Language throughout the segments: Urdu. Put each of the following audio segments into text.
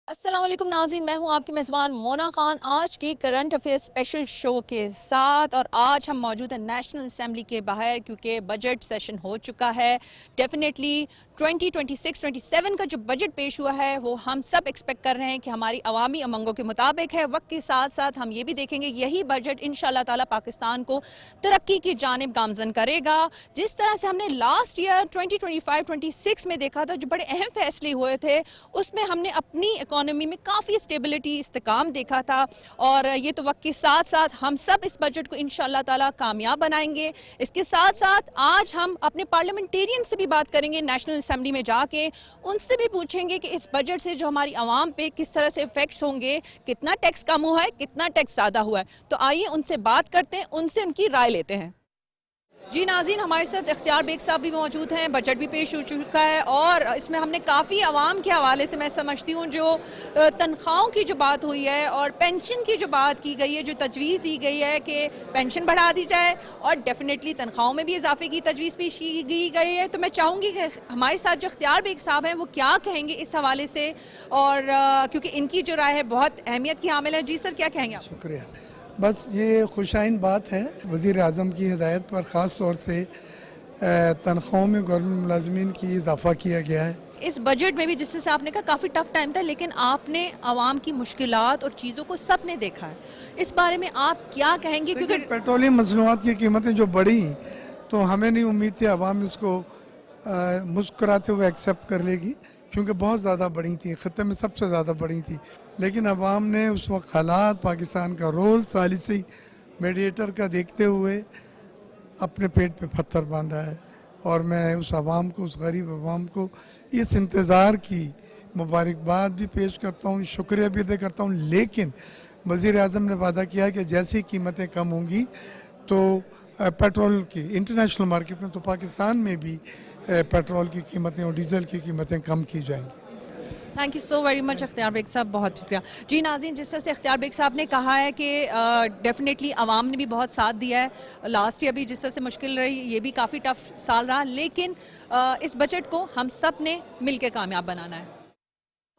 السلام علیکم ناظرین، میں ہوں آپ کی میزبان مونا خان آج کی کرنٹ افیئر اسپیشل شو کے ساتھ، اور آج ہم موجود ہیں نیشنل اسمبلی کے باہر کیونکہ بجٹ سیشن ہو چکا ہے۔ ڈیفینیٹلی 2026-27 کا جو بجٹ پیش ہوا ہے وہ ہم سب ایکسپیکٹ کر رہے ہیں کہ ہماری عوامی امنگوں کے مطابق ہے۔ وقت کے ساتھ ساتھ ہم یہ بھی دیکھیں گے یہی بجٹ انشاءاللہ تعالی پاکستان کو ترقی کی جانب گامزن کرے گا۔ جس طرح سے ہم نے لاسٹ ایئر 2025-26 میں دیکھا تھا، جو بڑے اہم فیصلے ہوئے تھے، اس میں ہم نے اپنی اکانومی میں کافی اسٹیبلٹی استحکام دیکھا تھا، اور یہ تو وقت کے ساتھ ساتھ ہم سب اس بجٹ کو انشاءاللہ تعالی کامیاب بنائیں گے۔ اس کے ساتھ ساتھ آج ہم اپنے پارلیمنٹیرین سے بھی بات کریں گے، نیشنل اسمبلی میں جا کے ان سے بھی پوچھیں گے کہ اس بجٹ سے جو ہماری عوام پہ کس طرح سے افیکٹس ہوں گے، کتنا ٹیکس کم ہوا ہے، کتنا ٹیکس زیادہ ہوا ہے۔ تو آئیے ان سے بات کرتے ہیں، ان سے ان کی رائے لیتے ہیں۔ جی ناظرین، ہمارے ساتھ اختیار بیگ صاحب بھی موجود ہیں۔ بجٹ بھی پیش ہو چکا ہے اور اس میں ہم نے کافی عوام کے حوالے سے میں سمجھتی ہوں جو تنخواہوں کی جو بات ہوئی ہے اور پینشن کی جو بات کی گئی ہے، جو تجویز دی گئی ہے کہ پینشن بڑھا دی جائے اور ڈیفینیٹلی تنخواہوں میں بھی اضافے کی تجویز پیش کی گئی ہے، تو میں چاہوں گی کہ ہمارے ساتھ جو اختیار بیگ صاحب ہیں وہ کیا کہیں گے اس حوالے سے، اور کیونکہ ان کی جو رائے ہے بہت اہمیت کی حامل ہے۔ جی سر، کیا کہیں گے آپ؟ شکریہ۔ بس یہ خوشائن بات ہے، وزیر اعظم کی ہدایت پر خاص طور سے تنخواہوں میں گورنمنٹ ملازمین کی اضافہ کیا گیا ہے۔ اس بجٹ میں بھی جس سے آپ نے کہا کافی ٹف ٹائم تھا، لیکن آپ نے عوام کی مشکلات اور چیزوں کو سب نے دیکھا ہے، اس بارے میں آپ کیا کہیں گے؟ کیونکہ پیٹرولیم مصنوعات کی قیمتیں جو بڑھی تو ہمیں نہیں امید تھی عوام اس کو مسکراتے ہوئے ایکسیپٹ کر لے گی، کیونکہ بہت زیادہ بڑھی تھی، خطے میں سب سے زیادہ بڑھی تھی، لیکن عوام نے اس وقت حالات، پاکستان کا رول ثالثی میڈیٹر کا دیکھتے ہوئے اپنے پیٹ پہ پتھر باندھا ہے، اور میں اس عوام کو، اس غریب عوام کو اس انتظار کی مبارکباد بھی پیش کرتا ہوں، شکریہ بھی ادا کرتا ہوں۔ لیکن وزیر اعظم نے وعدہ کیا کہ جیسی قیمتیں کم ہوں گی تو پیٹرول کی انٹرنیشنل مارکیٹ میں، تو پاکستان میں بھی پیٹرول کی قیمتیں اور ڈیزل کی قیمتیں کم کی جائیں گی۔ تھینک یو سو ویری مچ اختیار بیگ صاحب، بہت شکریہ۔ جی ناظرین، جس طرح سے اختیار بیگ صاحب نے کہا ہے کہ ڈیفینیٹلی عوام نے بھی بہت ساتھ دیا ہے، لاسٹ ایئر بھی جس طرح سے مشکل رہی، یہ بھی کافی ٹف سال رہا، لیکن اس بجٹ کو ہم سب نے مل کے کامیاب بنانا ہے۔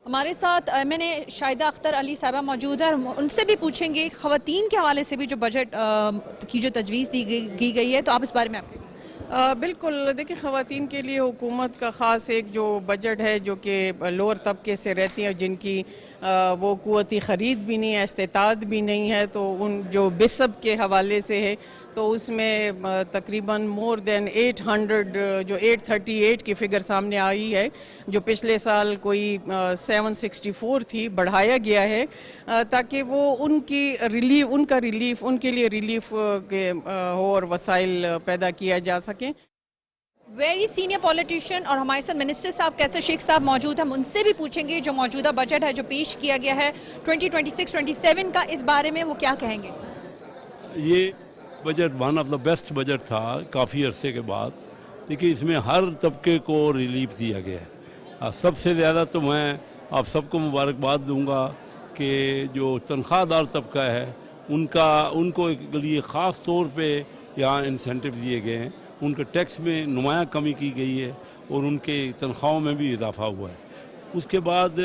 ہمارے ساتھ میں نے شاہدہ اختر علی صاحبہ موجود ہے، ان سے بھی پوچھیں گے خواتین کے حوالے سے بھی جو بجٹ کی جو تجویز کی گئی ہے، تو آپ اس بارے میں آپ کے بالکل، دیکھیں خواتین کے لیے حکومت کا خاص ایک جو بجٹ ہے جو کہ لوور طبقے سے رہتی ہیں، جن کی وہ قوتی خرید بھی نہیں ہے، استطاعت بھی نہیں ہے، تو ان جو بسب کے حوالے سے ہے، تو اس میں تقریباً مور دین 800 جو 838 کی فگر سامنے آئی ہے، جو پچھلے سال کوئی 764 تھی، بڑھایا گیا ہے تاکہ وہ ان کا ریلیف ان کے لیے ریلیف ہو اور وسائل پیدا کیا جا سکیں۔ ویری سینئر پولیٹیشین اور ہمارے ساتھ منسٹر صاحب کیسر شیخ صاحب موجود ہیں، ہم ان سے بھی پوچھیں گے جو موجودہ بجٹ ہے جو پیش کیا گیا ہے 2026-27 کا، اس بارے میں وہ کیا کہیں گے؟ یہ budget one of the best budget تھا کافی عرصے کے بعد، دیکھیے اس میں ہر طبقے کو ریلیف دیا گیا ہے۔ سب سے زیادہ تو میں آپ سب کو مبارکباد دوں گا کہ جو تنخواہ دار طبقہ ہے ان کو لیے خاص طور پہ یہاں انسینٹیو دیے گئے ہیں، ان کے ٹیکس میں نمایاں کمی کی گئی ہے اور ان کے تنخواہوں میں بھی اضافہ ہوا ہے۔ اس کے بعد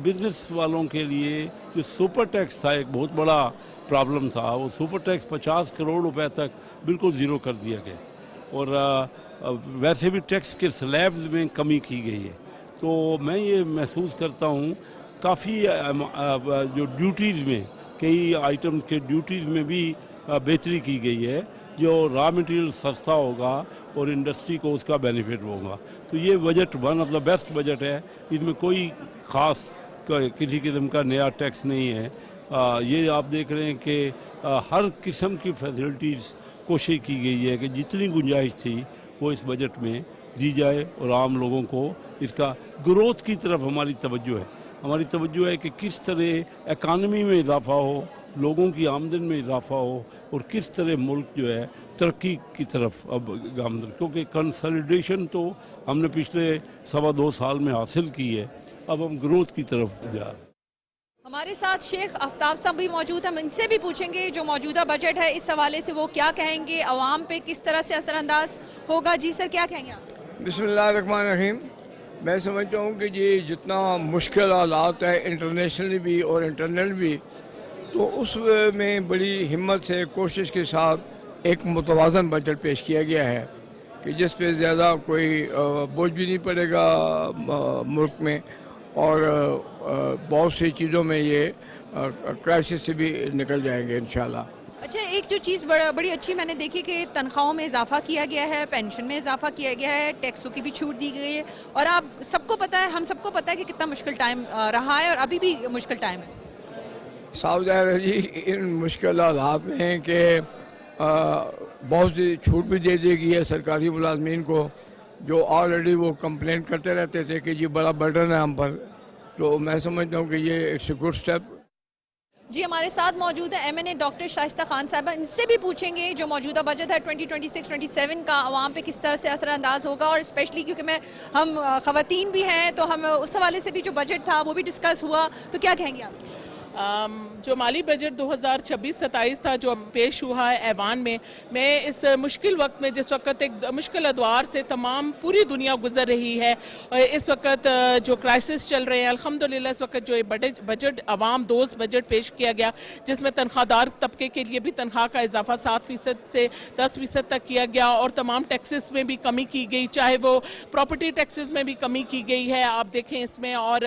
بزنس والوں کے لیے جو سپر ٹیکس تھا، ایک بہت بڑا پرابلم تھا، وہ سپر ٹیکس 50 کروڑ روپے تک بالکل زیرو کر دیا گیا، اور ویسے بھی ٹیکس کے سلیبز میں کمی کی گئی ہے۔ تو میں یہ محسوس کرتا ہوں کافی جو ڈیوٹیز میں، کئی آئٹمز کے ڈیوٹیز میں بھی بہتری کی گئی ہے، جو را مٹیریل سستا ہوگا اور انڈسٹری کو اس کا بینیفٹ ہوگا۔ تو یہ budget one of the best budget ہے، اس میں کوئی خاص کسی قسم کا نیا ٹیکس نہیں ہے۔ یہ آپ دیکھ رہے ہیں کہ ہر قسم کی فیسلٹیز کوشش کی گئی ہے کہ جتنی گنجائش تھی وہ اس بجٹ میں دی جائے، اور عام لوگوں کو اس کا گروتھ کی طرف ہماری توجہ ہے کہ کس طرح اکانومی میں اضافہ ہو، لوگوں کی آمدن میں اضافہ ہو، اور کس طرح ملک جو ہے ترقی کی طرف اب گامزن، کیونکہ کنسالیڈیشن تو ہم نے پچھلے 2.25 سال میں حاصل کی ہے، اب ہم گروتھ کی طرف جا رہے ہیں۔ ہمارے ساتھ شیخ آفتاب صاحب بھی موجود ہیں، ہم ان سے بھی پوچھیں گے جو موجودہ بجٹ ہے اس حوالے سے وہ کیا کہیں گے، عوام پہ کس طرح سے اثر انداز ہوگا۔ جی سر، کیا کہیں گے آپ؟ بسم اللہ الرحمن الرحیم۔ میں سمجھتا ہوں کہ یہ جتنا مشکل حالات ہے انٹرنیشنلی بھی اور انٹرنل بھی، تو اس میں بڑی ہمت سے کوشش کے ساتھ ایک متوازن بجٹ پیش کیا گیا ہے کہ جس پہ زیادہ کوئی بوجھ بھی نہیں پڑے گا ملک میں، اور بہت سی چیزوں میں یہ کرائسس سے بھی نکل جائیں گے انشاءاللہ۔ اچھا، ایک جو چیز بڑی اچھی میں نے دیکھی کہ تنخواہوں میں اضافہ کیا گیا ہے، پینشن میں اضافہ کیا گیا ہے، ٹیکسوں کی بھی چھوٹ دی گئی ہے، اور آپ سب کو پتہ ہے، ہم سب کو پتہ ہے کہ کتنا مشکل ٹائم رہا ہے اور ابھی بھی مشکل ٹائم ہے۔ صاف ظاہر ہے جی، ان مشکل حالات میں ہیں کہ بہت سی چھوٹ بھی دے دی گئی ہے سرکاری ملازمین کو، جو آلریڈی وہ کمپلین کرتے رہتے تھے کہ جی بڑا برڈن ہے ہم پر، تو میں سمجھتا ہوں کہ یہ اٹس اے گڈ اسٹیپ۔ جی، ہمارے ساتھ موجود ہیں ایم این اے ڈاکٹر شائستہ خان صاحبہ، ان سے بھی پوچھیں گے جو موجودہ بجٹ ہے 2026-27 کا عوام پہ کس طرح سے اثر انداز ہوگا، اور اسپیشلی کیونکہ ہم خواتین بھی ہیں تو ہم اس حوالے سے بھی جو بجٹ تھا وہ بھی ڈسکس ہوا، تو کیا کہیں گے آپ؟ جو مالی بجٹ 2026-27 تھا جو پیش ہوا ہے ایوان میں اس مشکل وقت میں، جس وقت ایک مشکل ادوار سے تمام پوری دنیا گزر رہی ہے، اور اس وقت جو کرائسس چل رہے ہیں، الحمدللہ اس وقت جو بجٹ عوام دوست بجٹ پیش کیا گیا، جس میں تنخواہ دار طبقے کے لیے بھی تنخواہ کا اضافہ 7% سے 10% تک کیا گیا، اور تمام ٹیکسز میں بھی کمی کی گئی، چاہے وہ پراپرٹی ٹیکسز میں بھی کمی کی گئی ہے، آپ دیکھیں اس میں، اور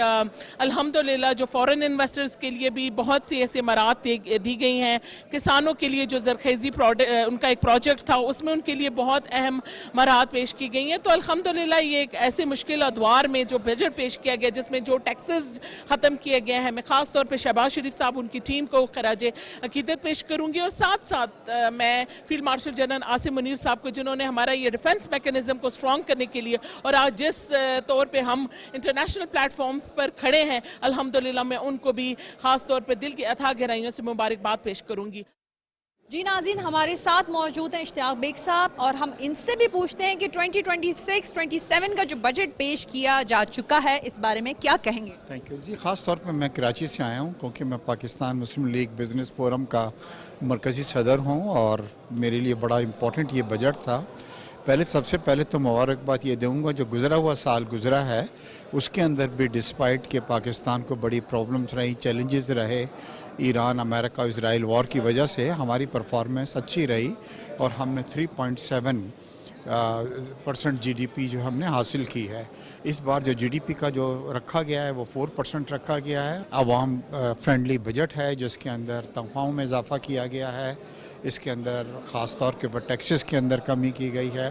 الحمدللہ جو فورن انویسٹرز کے لیے بھی بہت سی ایسے مراحت دی گئی ہیں، کسانوں کے لیے جو زرخیزی ان کا ایک پروجیکٹ تھا اس میں ان کے لیے بہت اہم مراحت پیش کی گئی ہیں۔ تو الحمدللہ یہ ایک ایسے مشکل ادوار میں جو بجٹ پیش کیا گیا، جس میں جو ٹیکسز ختم کیے گئے ہیں، میں خاص طور پہ شہباز شریف صاحب ان کی ٹیم کو خراج عقیدت پیش کروں گی، اور ساتھ ساتھ میں field marshal general Asim Munir صاحب کو، جنہوں نے ہمارا یہ ڈیفنس میکنزم کو اسٹرانگ کرنے کے لیے، اور آج جس طور پہ ہم انٹرنیشنل پلیٹ فارمز پر کھڑے ہیں، الحمدللہ میں ان کو بھی خاص طور پہ دل کی اتھا گہرائیوں سے مبارکباد پیش کروں گی۔ جی ناظرین، ہمارے ساتھ موجود ہیں اشتیاق بیگ صاحب، اور ہم ان سے بھی پوچھتے ہیں کہ 2026-27 کا جو بجٹ پیش کیا جا چکا ہے اس بارے میں کیا کہیں گے؟ تھینک یو جی۔ خاص طور پہ میں کراچی سے آیا ہوں کیونکہ میں پاکستان مسلم لیگ بزنس فورم کا مرکزی صدر ہوں، اور میرے لیے بڑا امپورٹنٹ یہ بجٹ تھا۔ سب سے پہلے تو مبارکباد یہ دوں گا جو گزرا ہوا سال گزرا ہے اس کے اندر بھی ڈسپائٹ کہ پاکستان کو بڑی پرابلمز رہی، چیلنجز رہے، ایران، امریکہ، اسرائیل وار کی وجہ سے ہماری پرفارمنس اچھی رہی، اور ہم نے 3.7% جی ڈی پی جو ہم نے حاصل کی ہے۔ اس بار جو جی ڈی پی کا جو رکھا گیا ہے وہ 4% رکھا گیا ہے۔ عوام فرینڈلی بجٹ ہے جس کے اندر تنخواہوں میں اضافہ کیا گیا ہے، اس کے اندر خاص طور کے اوپر ٹیکسز کے اندر کمی کی گئی ہے،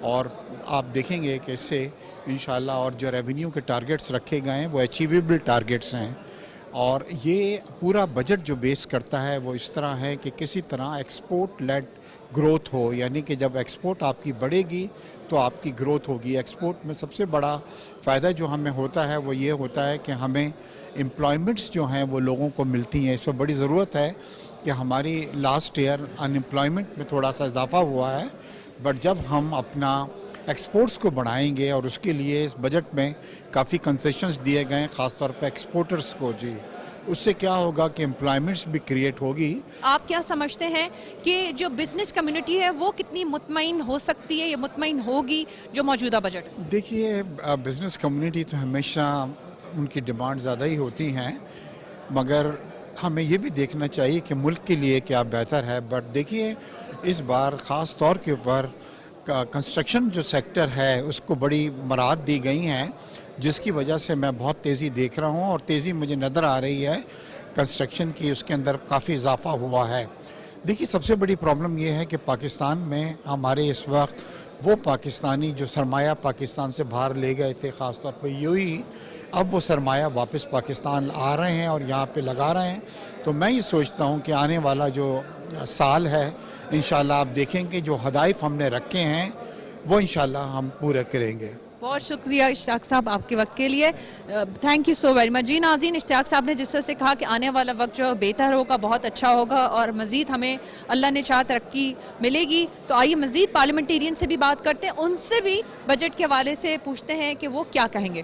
اور آپ دیکھیں گے کہ اس سے انشاءاللہ اور جو ریونیو کے ٹارگٹس رکھے گئے ہیں وہ اچیویبل ٹارگٹس ہیں، اور یہ پورا بجٹ جو بیس کرتا ہے وہ اس طرح ہے کہ کسی طرح ایکسپورٹ لیڈ گروتھ ہو، یعنی کہ جب ایکسپورٹ آپ کی بڑھے گی تو آپ کی گروتھ ہوگی۔ ایکسپورٹ میں سب سے بڑا فائدہ جو ہمیں ہوتا ہے وہ یہ ہوتا ہے کہ ہمیں امپلائمنٹس جو ہیں وہ لوگوں کو ملتی ہیں۔ اس میں بڑی ضرورت ہے کہ ہماری لاسٹ ایئر ان امپلائمنٹ میں تھوڑا سا اضافہ ہوا ہے، بٹ جب ہم اپنا ایکسپورٹس کو بڑھائیں گے، اور اس کے لیے اس بجٹ میں کافی کنسیشنز دیے گئے ہیں خاص طور پہ ایکسپورٹرز کو، جی اس سے کیا ہوگا کہ امپلائمنٹس بھی کریٹ ہوگی۔ آپ کیا سمجھتے ہیں کہ جو بزنس کمیونٹی ہے وہ کتنی مطمئن ہو سکتی ہے یا مطمئن ہوگی جو موجودہ بجٹ؟ دیکھیے، بزنس کمیونٹی تو ہمیشہ ان کی ڈیمانڈ زیادہ ہی ہوتی ہیں، مگر ہمیں یہ بھی دیکھنا چاہیے کہ ملک کے لیے کیا بہتر ہے۔ بٹ دیکھیے، اس بار خاص طور کے اوپر کنسٹرکشن جو سیکٹر ہے اس کو بڑی مراحت دی گئی ہیں، جس کی وجہ سے میں بہت تیزی دیکھ رہا ہوں، اور تیزی مجھے نظر آ رہی ہے کنسٹرکشن کی، اس کے اندر کافی اضافہ ہوا ہے۔ دیکھیے، سب سے بڑی پرابلم یہ ہے کہ پاکستان میں ہمارے اس وقت وہ پاکستانی جو سرمایہ پاکستان سے باہر لے گئے تھے، خاص طور پہ یوئی، اب وہ سرمایہ واپس پاکستان آ رہے ہیں اور یہاں پہ لگا رہے ہیں۔ تو میں یہ سوچتا ہوں کہ آنے والا جو سال ہے انشاءاللہ آپ دیکھیں کہ جو ہدایف ہم نے رکھے ہیں وہ انشاءاللہ ہم پورے کریں گے۔ بہت شکریہ اشتیاق صاحب آپ کے وقت کے لیے، thank you so very much. جی ناظرین، اشتیاق صاحب نے جس طرح سے کہا کہ آنے والا وقت جو بہتر ہوگا، بہت اچھا ہوگا، اور مزید ہمیں اللہ نے چاہ ترقی ملے گی، تو آئیے مزید پارلیمنٹیرین سے بھی بات کرتے ہیں، ان سے بھی بجٹ کے حوالے سے پوچھتے ہیں کہ وہ کیا کہیں گے۔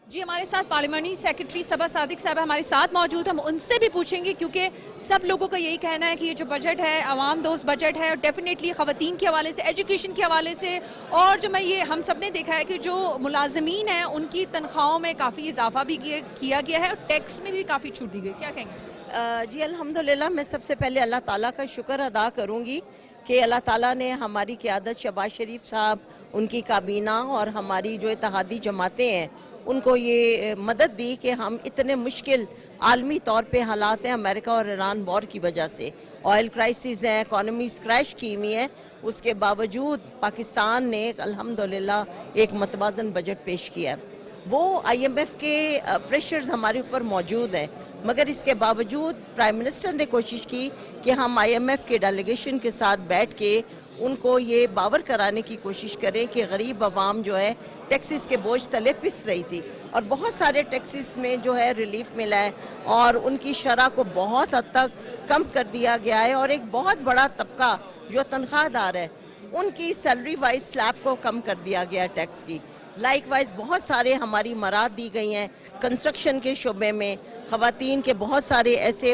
جی ہمارے ساتھ پارلیمانی سیکرٹری صبا صادق صاحب ہمارے ساتھ موجود ہیں. ہم ان سے بھی پوچھیں گے کیونکہ سب لوگوں کا یہی کہنا ہے کہ یہ جو بجٹ ہے عوام دوست بجٹ ہے, اور ڈیفینیٹلی خواتین کے حوالے سے, ایجوکیشن کے حوالے سے, اور جو ہم سب نے دیکھا ہے کہ جو ملازمین ہیں ان کی تنخواہوں میں کافی اضافہ بھی کیا گیا ہے, اور ٹیکس میں بھی کافی چھوٹ دی گئی. کیا کہیں گے؟ جی الحمدللہ, میں سب سے پہلے اللہ تعالیٰ کا شکر ادا کروں گی کہ اللہ تعالیٰ نے ہماری قیادت شہباز شریف صاحب, ان کی کابینہ اور ہماری جو اتحادی جماعتیں ہیں ان کو یہ مدد دی کہ ہم اتنے مشکل عالمی طور پہ حالات ہیں امریکہ اور ایران وار کی وجہ سے, آئل کرائسس ہیں, اکانومیز کریش کی ہوئی ہیں, اس کے باوجود پاکستان نے الحمدللہ ایک متوازن بجٹ پیش کیا ہے. وہ آئی ایم ایف کے پریشرز ہمارے اوپر موجود ہیں, مگر اس کے باوجود پرائم منسٹر نے کوشش کی کہ ہم آئی ایم ایف کے ڈیلیگیشن کے ساتھ بیٹھ کے ان کو یہ باور کرانے کی کوشش کریں کہ غریب عوام جو ہے ٹیکسز کے بوجھ تلے پس رہی تھی, اور بہت سارے ٹیکسز میں جو ہے ریلیف ملا ہے اور ان کی شرح کو بہت حد تک کم کر دیا گیا ہے, اور ایک بہت بڑا طبقہ جو تنخواہ دار ہے ان کی سیلری وائز سلیب کو کم کر دیا گیا ہے ٹیکس کی. لائک وائز بہت سارے ہماری مراد دی گئی ہیں. کنسٹرکشن کے شعبے میں خواتین کے بہت سارے ایسے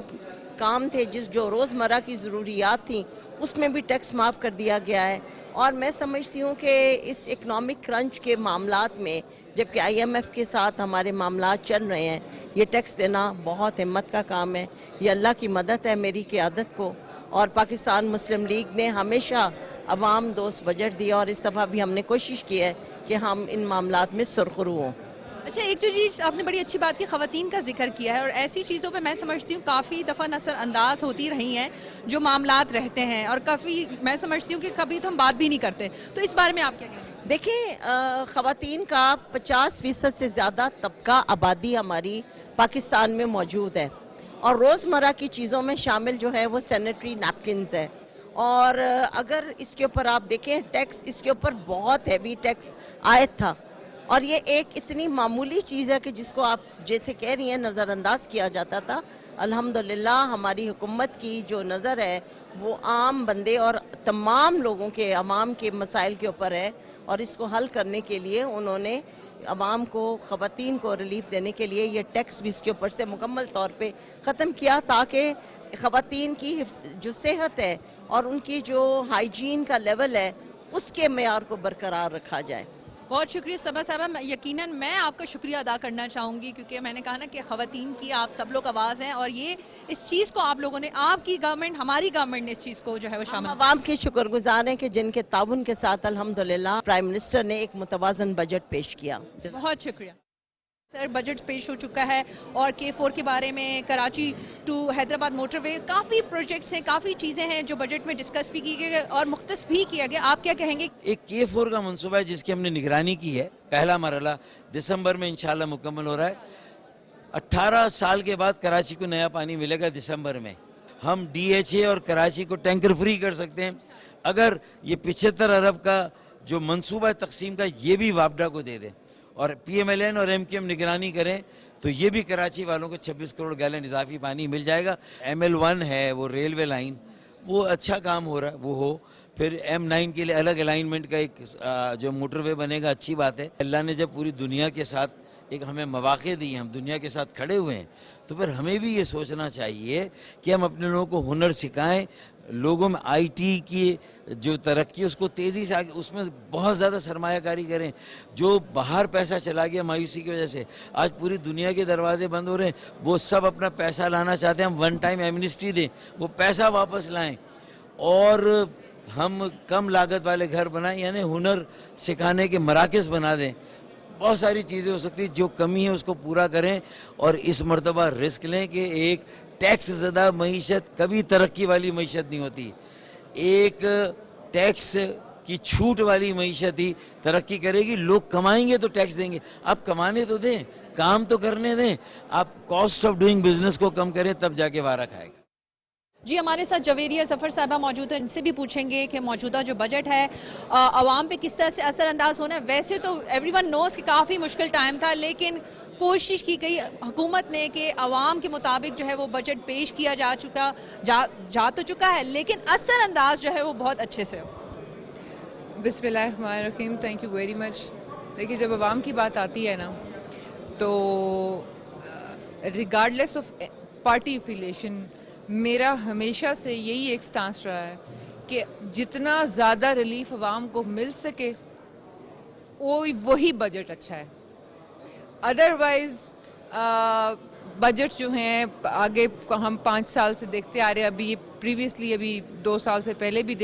کام تھے جو روزمرہ کی ضروریات تھیں, اس میں بھی ٹیکس معاف کر دیا گیا ہے. اور میں سمجھتی ہوں کہ اس اکنامک کرنچ کے معاملات میں جبکہ آئی ایم ایف کے ساتھ ہمارے معاملات چل رہے ہیں, یہ ٹیکس دینا بہت ہمت کا کام ہے. یہ اللہ کی مدد ہے میری قیادت کو, اور پاکستان مسلم لیگ نے ہمیشہ عوام دوست بجٹ دیا, اور اس دفعہ بھی ہم نے کوشش کی ہے کہ ہم ان معاملات میں سرخرو ہوں. اچھا, ایک جو چیز آپ نے بڑی اچھی بات کی, خواتین کا ذکر کیا ہے, اور ایسی چیزوں پہ میں سمجھتی ہوں کافی دفعہ نظر انداز ہوتی رہی ہیں جو معاملات رہتے ہیں, اور کافی میں سمجھتی ہوں کہ کبھی تو ہم بات بھی نہیں کرتے. تو اس بارے میں آپ کیا کہیں گے؟ دیکھیں, خواتین کا 50% سے زیادہ طبقہ آبادی ہماری پاکستان میں موجود ہے, اور روزمرہ کی چیزوں میں شامل جو ہے وہ سینیٹری نیپکنز ہے. اور اگر اس کے اوپر آپ دیکھیں ٹیکس, اس کے اوپر بہت ہیوی ٹیکس عائد تھا, اور یہ ایک اتنی معمولی چیز ہے کہ جس کو آپ جیسے کہہ رہی ہیں نظر انداز کیا جاتا تھا. الحمدللہ ہماری حکومت کی جو نظر ہے وہ عام بندے اور تمام لوگوں کے, عوام کے مسائل کے اوپر ہے, اور اس کو حل کرنے کے لیے انہوں نے عوام کو, خواتین کو ریلیف دینے کے لیے یہ ٹیکس بھی اس کے اوپر سے مکمل طور پہ ختم کیا, تاکہ خواتین کی جو صحت ہے اور ان کی جو ہائیجین کا لیول ہے اس کے معیار کو برقرار رکھا جائے. بہت شکریہ صبا صاحبہ. یقیناً میں آپ کا شکریہ ادا کرنا چاہوں گی کیونکہ میں نے کہا نا کہ خواتین کی آپ سب لوگ آواز ہیں, اور یہ اس چیز کو آپ لوگوں نے, آپ کی گورنمنٹ, ہماری گورنمنٹ نے اس چیز کو جو ہے وہ شامل. عوام کے شکر گزار ہیں کہ جن کے تعاون کے ساتھ الحمدللہ پرائم منسٹر نے ایک متوازن بجٹ پیش کیا. بہت شکریہ سر. بجٹ پیش ہو چکا ہے, اور K4 کے بارے میں, Karachi to Hyderabad motorway, کافی پروجیکٹس ہیں, کافی چیزیں ہیں جو بجٹ میں ڈسکس بھی کی گئی اور مختص بھی کیا گیا. آپ کیا کہیں گے؟ ایک K4 کا منصوبہ ہے جس کی ہم نے نگرانی کی ہے. پہلا مرحلہ دسمبر میں انشاءاللہ مکمل ہو رہا ہے. 18 سال کے بعد کراچی کو نیا پانی ملے گا دسمبر میں. ہم DHA اور کراچی کو ٹینکر فری کر سکتے ہیں اگر یہ 75 ارب کا جو منصوبہ ہے تقسیم کا یہ بھی وابڈا کو دے دیں, اور PMLN اور MQM نگرانی کریں تو یہ بھی کراچی والوں کو 26 کروڑ گیلن اضافی پانی مل جائے گا. ML1 ہے وہ ریلوے لائن, وہ اچھا کام ہو رہا ہے, وہ ہو. پھر M9 کے لیے الگ الائنمنٹ کا ایک جو موٹر وے بنے گا, اچھی بات ہے. اللہ نے جب پوری دنیا کے ساتھ ایک ہمیں مواقع دی, ہم دنیا کے ساتھ کھڑے ہوئے ہیں, تو پھر ہمیں بھی یہ سوچنا چاہیے کہ ہم اپنے لوگوں کو ہنر سکھائیں, لوگوں میں IT کی جو ترقی اس کو تیزی سے آگے, اس میں بہت زیادہ سرمایہ کاری کریں. جو باہر پیسہ چلا گیا مایوسی کی وجہ سے, آج پوری دنیا کے دروازے بند ہو رہے ہیں, وہ سب اپنا پیسہ لانا چاہتے ہیں. ہم ون ٹائم ایمنسٹی دیں, وہ پیسہ واپس لائیں, اور ہم کم لاگت والے گھر بنائیں, یعنی ہنر سکھانے کے مراکز بنا دیں. بہت ساری چیزیں ہو سکتی, جو کمی ہے اس کو پورا کریں, اور اس مرتبہ رسک لیں کہ ایک ٹیکس زدہ معیشت کبھی ترقی والی معیشت نہیں ہوتی. ایک ٹیکس کی چھوٹ والی معیشت ہی ترقی کرے گی. لوگ کمائیں گے تو ٹیکس دیں گے, آپ کمانے تو دیں, کام تو کرنے دیں. آپ کاسٹ آف ڈوئنگ بزنس کو کم کریں, تب جا کے وارہ کھائے گا. جی ہمارے ساتھ جویریہ ظفر صاحبہ موجود ہیں, ان سے بھی پوچھیں گے کہ موجودہ جو بجٹ ہے عوام پہ کس طرح سے اثر انداز ہونا ہے. ویسے تو ایوری ون نوز کہ کافی مشکل ٹائم تھا, لیکن کوشش کی گئی حکومت نے کہ عوام کے مطابق جو ہے وہ بجٹ پیش کیا جا تو چکا ہے, لیکن اثر انداز جو ہے وہ بہت اچھے سے ہو. بسم اللہ الرحمن الرحیم. Thank you very much. دیکھیے جب عوام کی بات آتی ہے نا تو ریگارڈلیس آف پارٹی افیلیشن میرا ہمیشہ سے یہی ایک سٹانس رہا ہے کہ جتنا زیادہ ریلیف عوام کو مل سکے وہی بجٹ اچھا ہے. ادروائز بجٹ جو ہیں آگے ہم 5 سال سے دیکھتے آ رہے ہیں, ابھی پریویسلی ابھی 2 سال سے پہلے بھی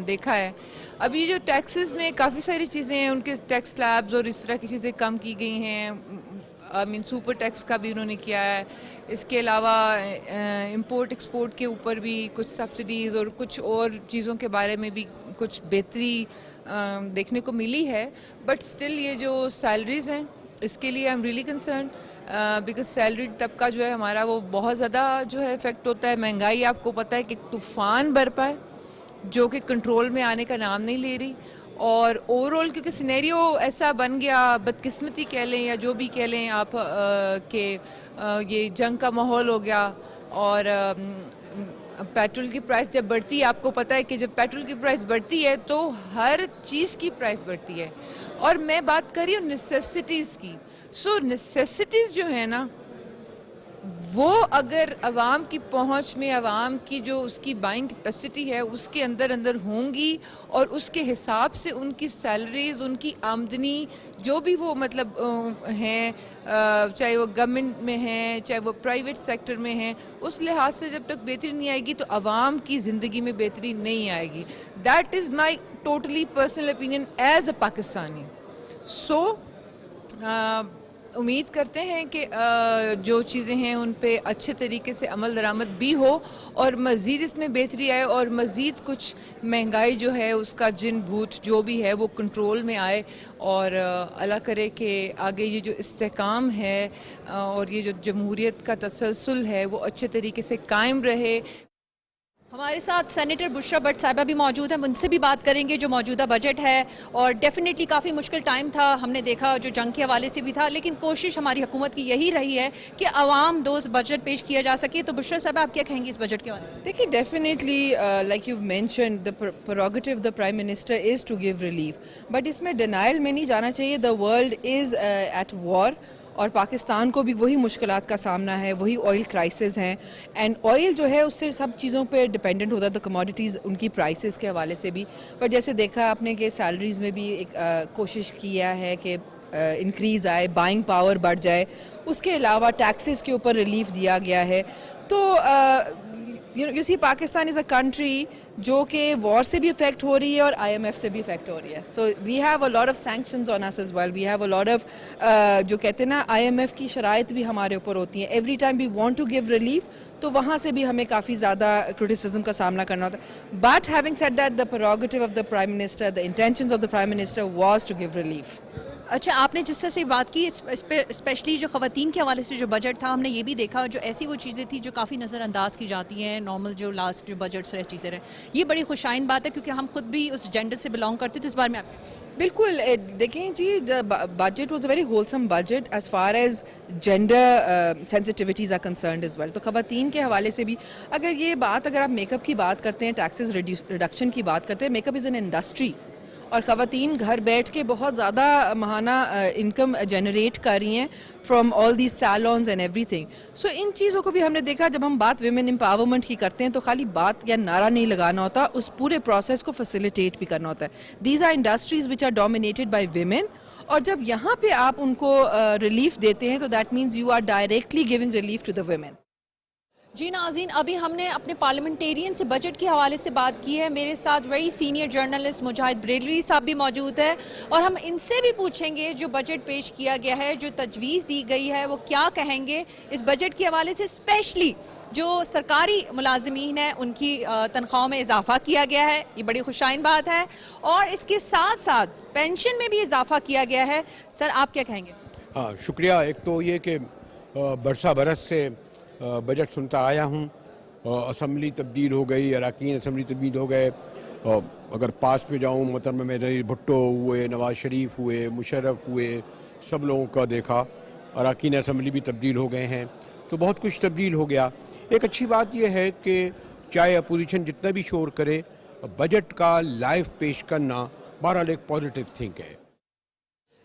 دیکھا ہے. ابھی جو ٹیکسز میں کافی ساری چیزیں ہیں, ان کے ٹیکس سلیبز اور اس طرح کی چیزیں کم کی گئی ہیں. سپر ٹیکس کا بھی انہوں نے کیا ہے. اس کے علاوہ امپورٹ ایکسپورٹ کے اوپر بھی کچھ سبسڈیز اور کچھ اور چیزوں کے بارے میں بھی کچھ بہتری دیکھنے کو ملی ہے. بٹ سٹل یہ جو سیلریز ہیں اس کے لیے I am really concerned because salaried طبقہ جو ہے ہمارا وہ بہت زیادہ جو ہے افیکٹ ہوتا ہے. مہنگائی آپ کو پتہ ہے کہ طوفان برپا ہے جو کہ کنٹرول میں آنے کا نام نہیں لے رہی. اور اوور آل کیونکہ سینیریو ایسا بن گیا, بدقسمتی کہہ لیں یا جو بھی کہہ لیں آپ, کہ یہ جنگ کا ماحول ہو گیا. اور پیٹرول کی پرائس جب بڑھتی ہے, آپ کو پتہ ہے کہ جب پیٹرول کی پرائس بڑھتی ہے تو ہر چیز کی پرائس بڑھتی ہے. اور میں بات کر رہی ہوں نیسیسٹیز کی. سو نیسیسٹیز جو ہے نا وہ اگر عوام کی پہنچ میں, عوام کی جو اس کی بائنگ کیپیسٹی ہے اس کے اندر ہوں گی, اور اس کے حساب سے ان کی سیلریز, ان کی آمدنی جو بھی وہ مطلب ہیں, چاہے وہ گورنمنٹ میں ہیں چاہے وہ پرائیویٹ سیکٹر میں ہیں, اس لحاظ سے جب تک بہتری نہیں آئے گی تو عوام کی زندگی میں بہتری نہیں آئے گی. That is my totally personal opinion as a Pakistani. So امید کرتے ہیں کہ جو چیزیں ہیں ان پہ اچھے طریقے سے عمل درآمد بھی ہو اور مزید اس میں بہتری آئے, اور مزید کچھ مہنگائی جو ہے اس کا جن بھوت جو بھی ہے وہ کنٹرول میں آئے, اور اللہ کرے کہ آگے یہ جو استحکام ہے اور یہ جو جمہوریت کا تسلسل ہے وہ اچھے طریقے سے قائم رہے. ہمارے ساتھ سینیٹر بشرا بٹ صاحبہ بھی موجود ہیں, ان سے بھی بات کریں گے جو موجودہ بجٹ ہے. اور ڈیفینیٹلی کافی مشکل ٹائم تھا, ہم نے دیکھا جو جنگ کے حوالے سے بھی تھا, لیکن کوشش ہماری حکومت کی یہی رہی ہے کہ عوام دوست بجٹ پیش کیا جا سکے. تو بشرا صاحبہ آپ کیا کہیں گے اس بجٹ کے حوالے سے؟ دیکھیے definitely like you mentioned the prerogative the prime minister is to give relief, but اس میں ڈینائل میں نہیں جانا چاہیے. The world is at war, اور پاکستان کو بھی وہی مشکلات کا سامنا ہے, وہی آئل کرائسس ہیں. اینڈ آئل جو ہے اس سے سب چیزوں پہ ڈپینڈنٹ ہوتا ہے, دا کموڈیٹیز ان کی پرائسز کے حوالے سے بھی. پر جیسے دیکھا آپ نے کہ سیلریز میں بھی ایک کوشش کیا ہے کہ انکریز آئے, بائنگ پاور بڑھ جائے. اس کے علاوہ ٹیکسز کے اوپر ریلیف دیا گیا ہے. تو you see Pakistan is a country جو کہ وار سے بھی افیکٹ ہو رہی ہے اور آئی ایم ایف سے بھی افیکٹ ہو رہی ہے. So we have a lot of sanctions on اس as well, we have a lot of جو کہتے ہیں نا آئی ایم ایف کی شرائط بھی ہمارے اوپر ہوتی ہیں. Every time we want to give relief, تو وہاں سے بھی ہمیں کافی زیادہ کرٹیسزم کا سامنا کرنا ہوتا ہے. But having said that the prerogative of the prime minister, the intentions of the prime minister was to give relief. اچھا, آپ نے جس طرح سے بات کی اس پہ اسپیشلی جو خواتین کے حوالے سے جو بجٹ تھا, ہم نے یہ بھی دیکھا جو ایسی وہ چیزیں تھیں جو کافی نظر انداز کی جاتی ہیں, نارمل جو لاسٹ جو بجٹس رہے چیزیں رہیں, یہ بڑی خوشائن بات ہے کیونکہ ہم خود بھی اس جینڈر سے بلانگ کرتے. تو اس بارے میں آپ بالکل دیکھیں جی, budget was a very wholesome budget as far as gender sensitivities are concerned as well. تو خواتین کے حوالے سے بھی اگر یہ بات, اگر آپ میک اپ کی بات کرتے ہیں, ٹیکسز ریڈکشن کی بات کرتے ہیں, make up is an industry, اور خواتین گھر بیٹھ کے بہت زیادہ ماہانہ انکم جنریٹ کر رہی ہیں from all these salons and everything. So ان چیزوں کو بھی ہم نے دیکھا. جب ہم بات ویمن امپاورمنٹ کی کرتے ہیں تو خالی بات یا نعرہ نہیں لگانا ہوتا, اس پورے پروسیس کو فیسیلیٹیٹ بھی کرنا ہوتا ہے. These are industries which are dominated by women, اور جب یہاں پہ آپ ان کو ریلیف دیتے ہیں تو that means you are directly giving relief to the women. جی ناظرین, ابھی ہم نے اپنے پارلیمنٹیرین سے بجٹ کے حوالے سے بات کی ہے. میرے ساتھ ویری سینئر جرنلسٹ مجاہد بریلوی صاحب بھی موجود ہے, اور ہم ان سے بھی پوچھیں گے جو بجٹ پیش کیا گیا ہے, جو تجویز دی گئی ہے, وہ کیا کہیں گے اس بجٹ کے حوالے سے. اسپیشلی جو سرکاری ملازمین ہیں ان کی تنخواہوں میں اضافہ کیا گیا ہے, یہ بڑی خوشائن بات ہے, اور اس کے ساتھ ساتھ پینشن میں بھی اضافہ کیا گیا ہے. سر آپ کیا کہیں گے؟ ہاں شکریہ. ایک تو یہ کہ برسہ برس سے بجٹ سنتا آیا ہوں, اسمبلی تبدیل ہو گئی, اراکین اسمبلی تبدیل ہو گئے. اگر پاس پہ جاؤں محترمہ میں بھٹو ہوئے, نواز شریف ہوئے, مشرف ہوئے, سب لوگوں کا دیکھا. اراکین اسمبلی بھی تبدیل ہو گئے ہیں, تو بہت کچھ تبدیل ہو گیا. ایک اچھی بات یہ ہے کہ چاہے اپوزیشن جتنا بھی شور کرے, بجٹ کا لائیو پیش کرنا بہرحال ایک پازیٹیو تھنک ہے.